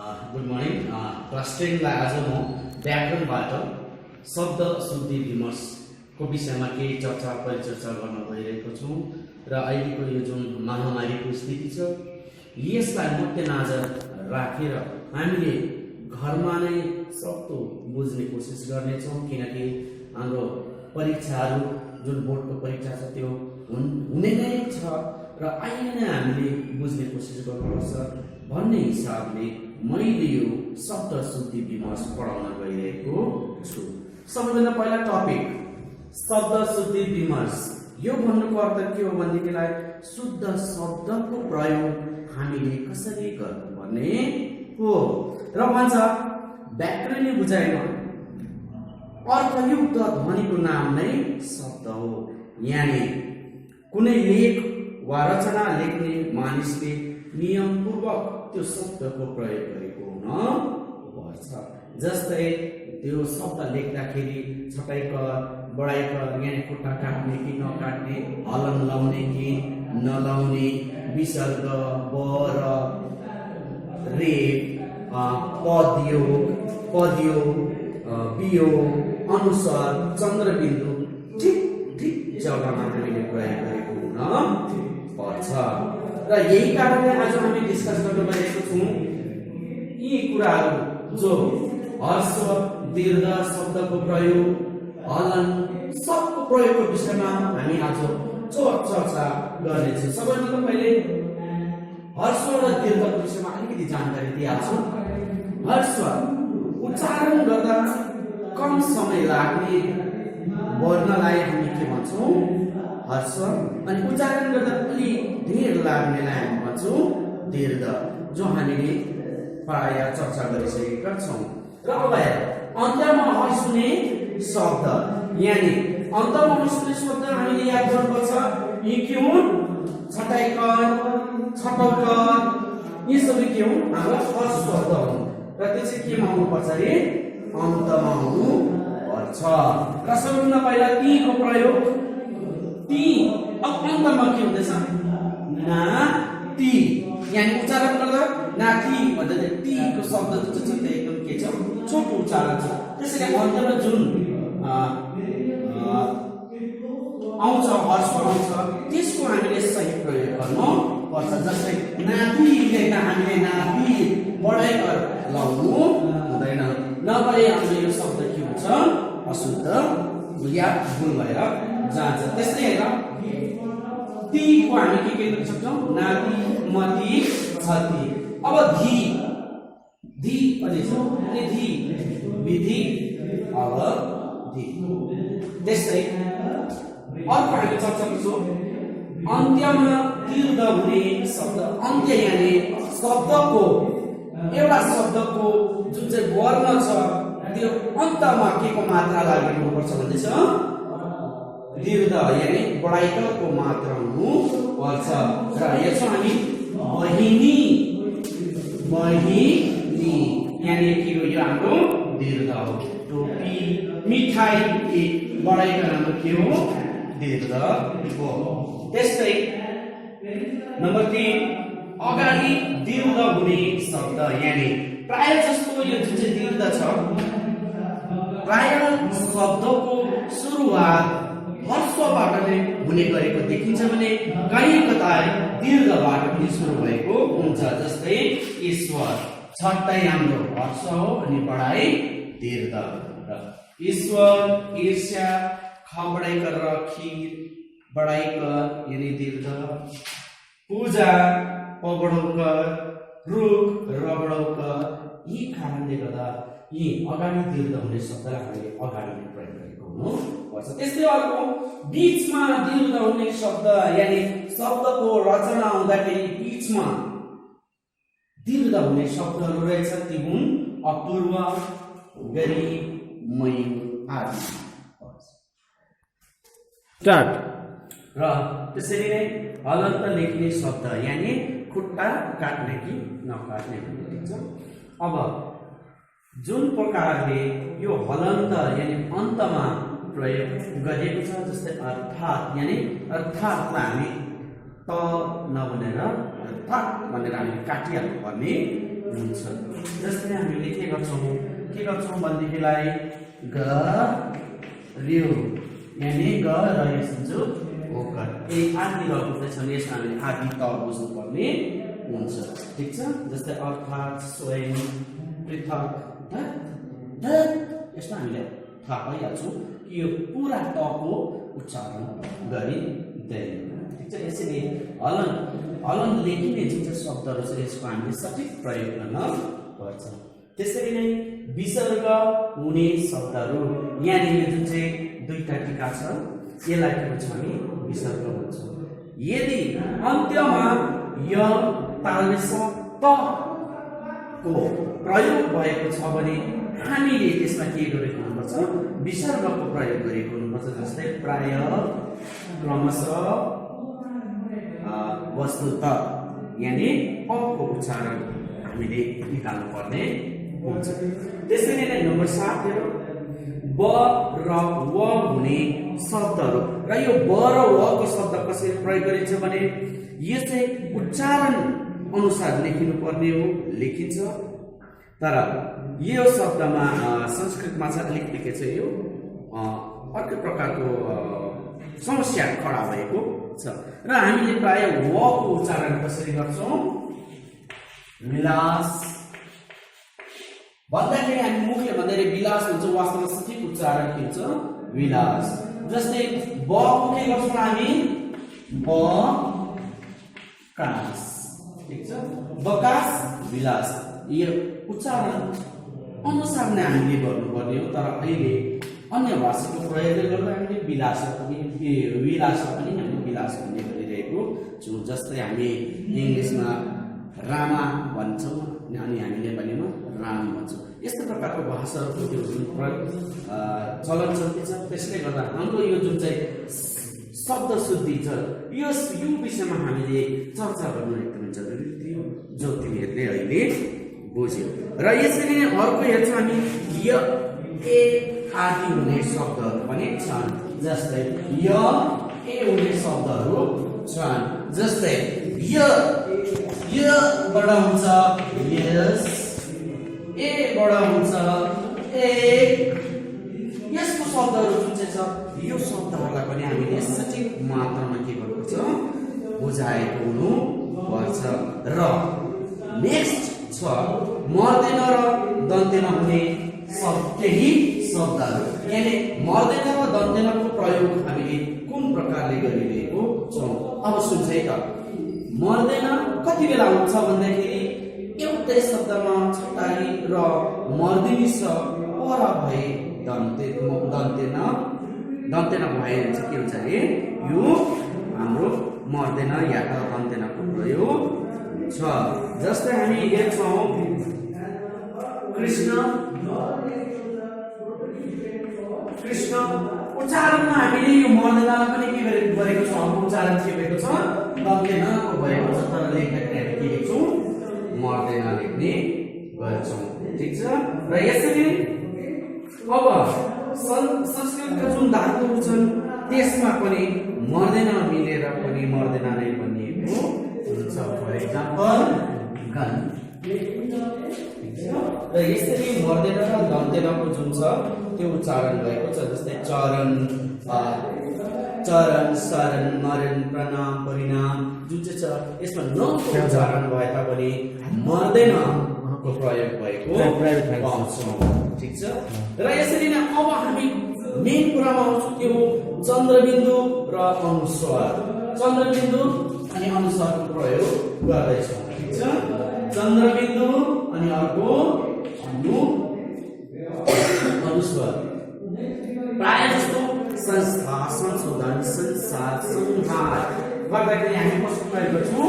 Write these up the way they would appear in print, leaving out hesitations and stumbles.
Good morning class 10 लाई आज म व्याकरणबाट शब्द शुद्धि विमर्शको विषयमा केही चर्चा परिचर्चा गर्न गइरहेको छु र अहिलेको यो जुन महामारीको स्थिति छ यसलाई मध्यनजर राखेर हामीले घरमा नै सक्दो बुझ्ने कोसिस गर्नेछौँ किनकि हाम्रो परीक्षाहरू जुन बोर्डको परीक्षा छ त्यो हुने नै छ र अहिले नै हामीले बुझ्ने कोसिस गर्नुपर्छ भन्ने हिसाबले मैले यो शब्द शुद्धि विमर्श पढाउन गइरहेको छु। सबैभन्दा पहिला टपिक शब्द शुद्धि विमर्श। यो भन्नुको अर्थ के हो भनेदेखिलाई शुद्ध शब्दको प्रयोग हामीले कसरी गर्नुपर्ने हो र भन्छ व्याकरणीय बुझाइमा अर्थयुक्त ध्वनिको नाम नै शब्द हो। यानी कुनै लेख वा रचना लेख्ने मानिसले नियमपूर्वक त्यो शब्दको प्रयोग गरेको हुन पर्छ। जस्तै त्यो शब्द लेख्दाखेरि छटाइक बढाइक यानी खुट्टा काट्ने कि नकाट्ने, हलन लाउने कि नलाउने, विसर्ग बर रे पदयोग वियोग अनुसार चन्द्रबिन्दु ठिक ठिक जग्गामा हामीले प्रयोग गरेको हुन पर्छ र यही कारणले आज हामी डिस्कस गर्न गइरहेको छौँ यी कुराहरू जो हर्ष दीर्घ शब्दको प्रयोग हलन सबको प्रयोगको विषयमा हामी आज चर्चा गर्नेछौँ। सबैभन्दा पहिले हर्ष र दीर्घको विषयमा अलिकति जानकारी दिइहाल्छु। हर्ष उच्चारण गर्दा कम समय लाग्ने वर्णलाई हामी के भन्छौँ हर्ष, अनि उच्चारण गर्दा अलि धेर लाग्नेलाई हामी भन्छौँ दीर्घ, जो हामीले प्राय चर्चा गरिसकेका छौँ। र अब अन्त्यमा हर्षुने शब्द यानी अन्त्यमा हर्षुने शब्द हामीले याद गर्नुपर्छ। यी के हुन्? छटाइकर, छटकर, यी सबै के हुन्? हाम्रो हर्ष शब्द हुन् र त्यो चाहिँ केमा आउनुपर्छ अरे अन्तमा आउनु पर्छ। र सबैभन्दा पहिला तीको प्रयोग ती, अब अन्तमा के हुँदैछ? ना ती, यानी उच्चारण गर्दा नाथी भन्दा चाहिँ तीको शब्द जो छ त्यो एकदम के छ छोटो उच्चारण छ। त्यसैले अन्तमा जुन आउँछ हर्ष आउँछ त्यसको हामीले सही प्रयोग गर्नु पर्छ। जस्तै नाथी लेख्दा हामीले नाथी बढाइकर लाउनु हुँदैन, नभए हाम्रो यो शब्द के हुन्छ अशुद्ध या भुल भएर जान्छ। त्यस्तै हेर तीको हामी के लेख्न सक्छौँ? नाति मति छति। अब धी धी अनि धी विधि अवधि। त्यस्तै अर्को हामी चर्चा गर्छौँ अन्त्यमा दीर्घ हुने शब्द। अन्त्य यानी शब्दको एउटा शब्दको जुन चाहिँ वर्ण छ त्यो अन्तमा के को मात्रा लागेको हुनुपर्छ भन्दैछ दीर्घ यानी बढाइको मात्रा हुनु पर्छ। र यसो हामी बहिनी बहिनी यानी के हो? यो हाम्रो दीर्घ हो। टोपी मिठाई बढाइको हाम्रो के हो? दीर्घ हो। त्यस्तै नम्बर 3 अगाडि दीर्घ हुने शब्द यानी प्राय जस्तो यो जुन चाहिँ दीर्घ छ प्राय शब्दको सुरुवात हर्षबाट नै हुने गरेको देखिन्छ भने कहीँ कतै दीर्घबाट पनि सुरु भएको हुन्छ। जस्तै ईश्वर छट्टै हाम्रो हर्ष हो अनि बढाइ दीर्घ। ईश्वर ईर्ष्या खबडाइकर र खीर बढाइकर यानी दीर्घ। पूजा पबडौकर रुख रबडौकर। यी कारणले गर्दा यी अगाडि दीर्घ हुने शब्दलाई हामीले अगाडि नै प्रयोग गरेको हुनुपर्छ। त्यस्तै अर्को बीचमा दीर्घ हुने शब्द यानी शब्दको रचना हुँदाखेरि बीचमा दीर्घ हुने शब्दहरू रहेछ ती हुन् अपूर्व गरिब मयूर आदि। स्टार्ट। र त्यसरी नै हलन्त लेख्ने शब्द यानी खुट्टा काट्ने कि नकाट्ने भनिन्छ। अब जुन प्रकारले यो हलन्त यानी अन्तमा प्रयोग गरिएको छ जस्तै अर्थात् यानी अर्थात्लाई हामी त नभनेर अर्थात् भनेर हामी काटिहाल्नु पर्ने हुन्छ। जस्तै हामीले के गर्छौं भनेदेखिलाई गर्यो, यानी ग र यस जो ओकर एक आदि र हुँदैछन्, यसमा हामीले आदि त बुझ्नु पर्ने हुन्छ। ठीक छ, जस्तै अर्थात्, स्वयं, पृथक, यसमा हामीले थाहा पाइहाल्छौँ कि यो पुरा तको उच्चारण गरिँदैन। ठीक छ, यसरी हलन लेखिने जुन चाहिँ शब्दहरू छ यसको हामीले सठिक प्रयोग गर्न पर्छ। त्यसरी नै विसर्ग हुने शब्दहरू, यहाँनिर जुन चाहिँ दुईटा टीका छ यसलाई के भन्छ हामी विसर्ग भन्छौँ। यदि अन्त्यमा य तालव्य त को प्रयोग भएको छ भने हामीले त्यसमा के गरेको हुनुपर्छ, विसर्गको प्रयोग गरेको हुनुपर्छ। जस्तै प्राय, क्रमशः, वस्तुत, यानी अ को उच्चारण हामीले निकाल्नु पर्ने हुन्छ। त्यसैले नै नम्बर 7 हेरौँ, ब र व हुने शब्दहरू, र यो ब र व को शब्द कसरी प्रयोग गरिन्छ भने यो चाहिँ उच्चारण अनुसार लेखिनु पर्ने हो, लेखिन्छ। तर यो शब्दमा संस्कृतमा चाहिँ अलिकति के छ, यो अर्को प्रकारको समस्या खडा भएको छ र हामीले प्राय व को उच्चारण कसरी गर्छौं, विलास भन्दाखेरि हामी मुखले भन्दाखेरि विलास हुन्छ, वास्तवमा सठिक उच्चारण के हुन्छ, विलास। जस्तै ब को के गर्छौं हामी, बकास। ठीक छ, बकास, विलास। यो उच्चारण अनुसार नै हामीले गर्नुपर्ने हो। तर अहिले अन्य भाषाको प्रयोगले गर्दा हामीले विलास पनि हामीले विलास भन्ने गरिरहेको छौँ। जस्तै हामी इङ्ग्लिसमा रामा भन्छौँ अनि हामी नेपालीमा राम भन्छौँ। यस्तो प्रकारको भाषाहरूको त्यो जुन चलन चल्ती छ, त्यसले गर्दा हाम्रो यो जुन चाहिँ शब्द शुद्धि छ यो विषयमा हामीले चर्चा गर्नु एकदमै जरुरी थियो, जो तिमीहरूले अहिले बुझ्यौ। र यसरी नै अर्को हेर्छौँ हामी, य ए आदि हुने शब्दहरू पनि छन्। जस्तै य ए हुने शब्दहरू छन्। जस्तै य बाट हुन्छ यस, ए बाट हुन्छ एक। यसको शब्दहरू जुन चाहिँ छ यो शब्दहरूलाई पनि हामीले सठिक मात्रामा के गर्नुपर्छ, बुझाएको हुनुपर्छ। र नेक्स्ट छ मर्दैन र दन्तेन हुने केही शब्दहरू, यानी मर्दैन र दन्तेनको प्रयोग हामीले कुन प्रकारले गरिरहेको छौँ। अब सुन्छ है त, मर्दैन कति बेला हुन्छ भन्दाखेरि एउटै शब्दमा छटाई र मर्दिनी स पर भए दन्तेन भए चाहिँ के हुन्छ अरे, यो हाम्रो मर्दैन या त दन्तेनको प्रयोग छ। जस्तै हामी हेर्छौँ कृष्ण उच्चारणमा हामीले यो मर्दैनलाई पनि के गरेको छौँ, उच्चारण के भएको छ, दन्तेनको भएको छ। तर लेख्दाखेरि हामी के लेख्छौँ, मर्दैन लेख्ने गर्छौँ। ठिक छ, र यसरी अब संस्कृतका जुन धातुहरू छन् त्यसमा पनि मर्दैन मिलेर पनि मर्दैन नै भनिएको हुन्छ। फर एक्जाम्पल गन। र यसरी मर्दैन र दन्तेनको जुन छ त्यो उच्चारण भएको छ। जस्तै चरण, शरण, मरण, प्रणाम, परिणाम जुन चाहिँ छ यसमा न उच्चारण भए तापनि मर्दैन को प्रयोग भएको पाउँछौँ। ठिक छ, र यसरी नै अब हामी मेन कुरामा आउँछौँ, त्यो हो चन्द्रबिन्दु र अनुस्वार। चन्द्रबिन्दु अनि अनुस्वारको प्रयोग गर्दैछौँ। ठिक छ, चन्द्रबिन्दु अनि अर्को अनुस्वार। प्राय जस्तो संस्था, संशोधन, संसार, संहार गर्दाखेरि हामी कसको प्रयोग गर्छौँ,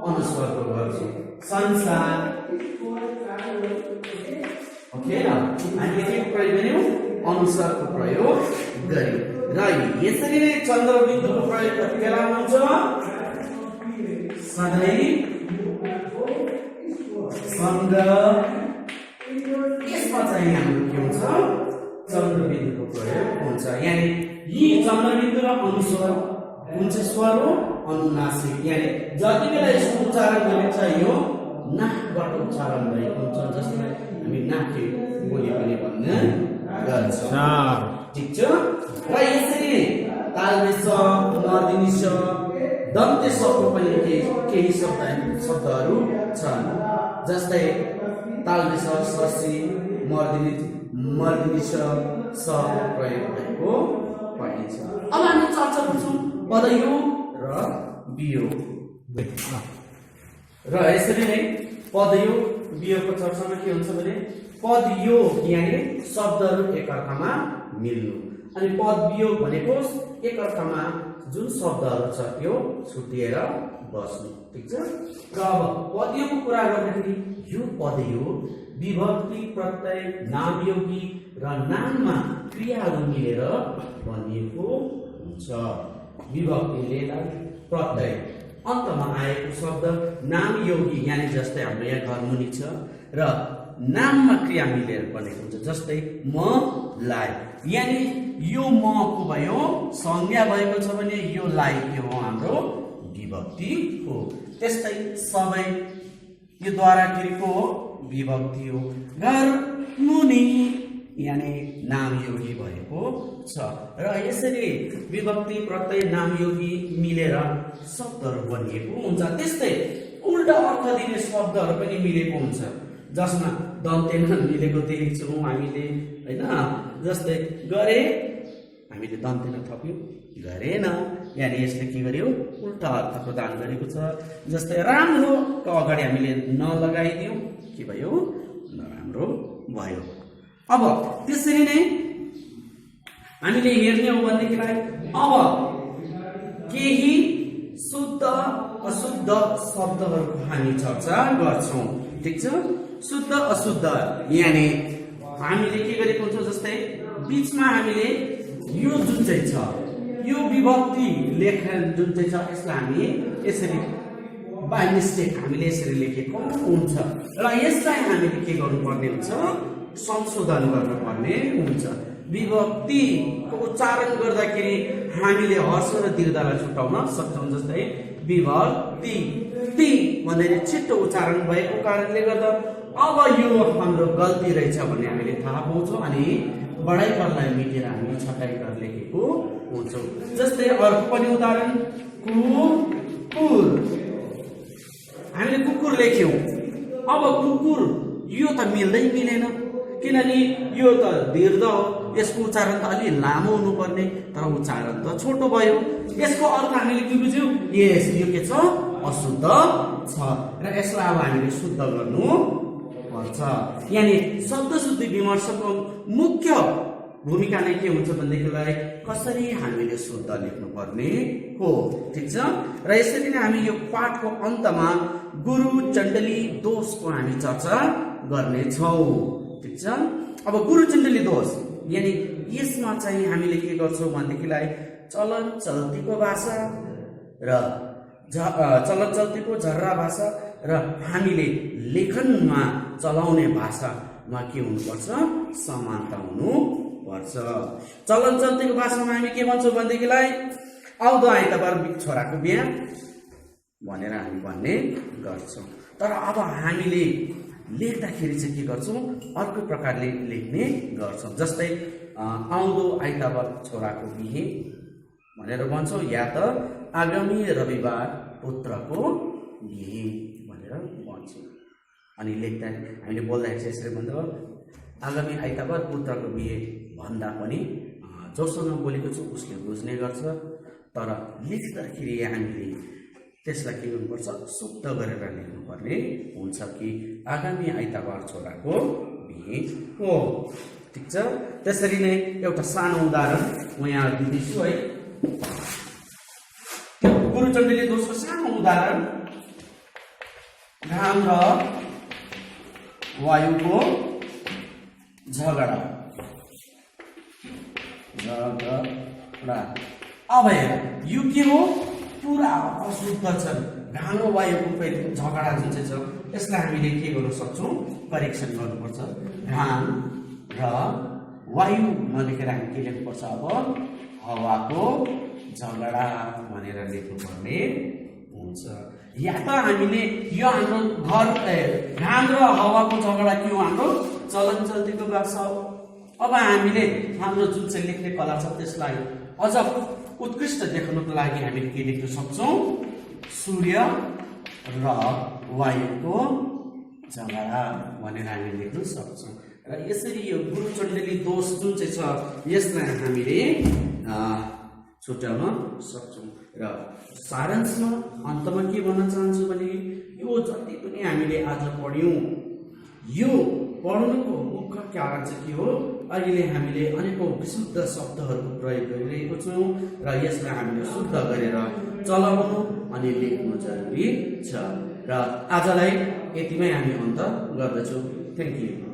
अनुस्वारको गर्छौँ। संसार, ओके न, हामीले के प्रयोग गर्यौँ, अनुस्वारको प्रयोग गर्यौँ। र यसरी नै चन्द्रबिन्दुको प्रयोग कति बेला हुन्छ, सधैँ, सँग। यसमा चाहिँ हाम्रो के हुन्छ, चन्द्रबिन्दुको प्रयोग हुन्छ। यानी यी चन्द्रबिन्दु र अनुस्वार कुन चाहिँ स्वर हो, अनुनासिक। यानी जति बेला यसको उच्चारण गरिन्छ यो नाकबाट उच्चारण भएको हुन्छ, जसलाई हामी नाके बोली पनि भन्ने गर्छौँ। ठिक छ। र यसरी तालव्य स, मूर्धन्य स, दन्त्य सको पनि केही शब्दहरू छन्, जस्तै तालव्य स, ससी, मूर्धन्य स प्रयोग भएको पाइन्छ। अब हामी चर्चा गर्छौँ पदयोग र वियोग र यसरी नै पदयोग वियोगको चर्चामा के हुन्छ भने पदयोग यानी शब्दहरू एकअर्कामा मिल्नु, अनि पद वियोग भनेको एकअर्कामा जुन शब्दहरू छ त्यो छुटिएर बस्नु। ठिक छ। र अब पदयोगको कुरा गर्दाखेरि यो पदयोग विभक्ति, प्रत्यय, नामयोगी र नाममा क्रियाहरू मिलेर बनिएको हुन्छ। विभक्तिले प्रत्यय अन्तमा आएको शब्द, नामयोगी यानी जस्तै हाम्रो यहाँ घरमुनि छ, र नाममा क्रिया मिलेर बनेको हुन्छ, जस्तै म लाई, यानी यो म को भयो संज्ञा भएको छ भने यो लाई के हो हाम्रो विभक्ति हो। त्यस्तै सबै यो द्वारा क्रियाको विभक्ति हो। घर मुनि यानी नामयोगी भएको छ। र यसरी विभक्ति, प्रत्यय, नामयोगी मिलेर शब्दहरू बनिएको हुन्छ। त्यस्तै उल्टा अर्थ दिने शब्दहरू पनि मिलेको हुन्छ, जसमा दन्त्य मिलेको देखेको छौँ हामीले हैन। जस्तै गरे हामीले दन्त्य थप्यौँ, गरेन, यानी यसले के गर्यो उल्टा अर्थ प्रदान गरेको छ। जस्तै राम्रो को अगाडि हामीले न लगाइदियौँ, के भयो नराम्रो भयो। अब त्यसरी नै हामीले हेर्ने हो भनेदेखिलाई अब केही शुद्ध अशुद्ध शब्दहरूको हामी चर्चा गर्छौँ। ठिक छ। शुद्ध अशुद्ध यानी हामीले के गरेको हुन्छ, जस्तै बीचमा हामीले यो जुन चाहिँ छ यो विभक्ति लेखन जुन चाहिँ छ यसलाई हामी यसरी बाइ मिस्टेक हामीले यसरी लेखेको हुन्छ, र यसलाई हामीले के गर्नुपर्ने हुन्छ, संशोधन गर्नुपर्ने हुन्छ। विभक्तिको उच्चारण गर्दाखेरि हामीले हर्ष र दीर्घलाई छुटाउन सक्छौँ। जस्तै विभक्ति ती भनेर छिटो उच्चारण भएको कारणले गर्दा अब यो हाम्रो गल्ती रहेछ भन्ने हामीले थाहा पाउँछौँ, अनि बढाइ करलाई मिटेर हामी छटाइ कर लेखेको हुन्छौँ। जस्तै अर्को पनि उदाहरण कुकुर, हामीले कुकुर लेख्यौँ, अब कुकुर यो त मिल्दै मिलेन, किनभने यो त दीर्घ हो, यसको उच्चारण त अलि लामो हुनुपर्ने, तर उच्चारण त छोटो भयो। यसको अर्थ हामीले के बुझ्यौँ, यस यो के छ अशुद्ध छ, र यसलाई अब हामीले शुद्ध गर्नु पर्छ। यानी शब्द शुद्धि विमर्शको मुख्य भूमिका नै के हुन्छ भनेदेखिलाई कसरी हामीले शुद्ध लेख्नु पर्ने हो। ठिक छ। र यसरी नै हामी यो पाठको अन्तमा गुरु चण्डली दोषको हामी चर्चा गर्ने छौँ। ठिक छ। अब गुरु चण्डली दोष यानी यसमा चाहिँ हामीले के गर्छौँ भनेदेखिलाई चलन चल्तीको भाषा र चलन चल्तीको झर्रा भाषा र हामीले लेखनमा चलाउने भाषामा के हुनुपर्छ, समानता हुनुपर्छ। चलन चल्तीको भाषामा हामी के भन्छौँ भनेदेखिलाई आउँदो आइतबार छोराको बिहा भनेर हामी भन्ने गर्छौँ, तर अब हामीले लेख्दाखेरि चाहिँ के गर्छौँ अर्को प्रकारले लेख्ने गर्छौँ। जस्तै आउँदो आइतबार छोराको बिहे भनेर भन्छौँ, या त आगामी रविबार पुत्रको बिहे भनेर भन्छौँ। अनि लेख्दा हामीले बोल्दाखेरि चाहिँ यसरी भन्दा आगामी आइतबार पुत्रको बिहे भन्दा पनि जोसँग बोलेको छु उसले बुझ्ने गर्छ, तर लेख्दाखेरि हामीले त्यसलाई के गर्नुपर्छ, शुद्ध गरेर लेख्नुपर्ने हुन्छ कि आगामी आइतबार छोराको बिहे हो। ठिक छ। त्यसरी नै एउटा सानो उदाहरण म यहाँ दिँदैछु है। गुरु चण्डली दोषको सानो उदाहरण, घाम र वायुको झगडा। अब यो के हो, पुरा अशुद्ध छ। घाम र वायुको झगडा जुन चाहिँ छ यसलाई हामीले के गर्न सक्छौँ, करेक्सन गर्नुपर्छ। घाम र वायु नलेखेर हामी के लेख्नुपर्छ, अब हावाको झगडा भनेर लेख्नुपर्ने हुन्छ। या त हामीले यो हाम्रो घर घाम र हावाको झगडा के हो हाम्रो चलन चल्तीको भाग छ। अब हामीले हाम्रो जुन चाहिँ लेख्ने कला छ त्यसलाई अझ उत्कृष्ट देखाउनको लागि हामीले के लेख्न सक्छौँ, सूर्य र वायुको झगडा भनेर हामीले लेख्न सक्छौँ। र यसरी यो गुरुचण्डेली दोष जुन चाहिँ छ यसलाई हामीले छुट्याउन सक्छौँ। र सारांशमा अन्तमा के भन्न चाहन्छु भने यो जति पनि हामीले आज पढ्यौँ यो पढ्नुको मुख्य कारण चाहिँ के हो, अहिले हामीले अनेकौं विशुद्ध शब्दहरूको प्रयोग गरिरहेको छौँ र यसलाई हामीले शुद्ध गरेर चलाउनु अनि लेख्नु जरुरी छ। र आजलाई यतिमै हामी अन्त गर्दछौँ। Thank you.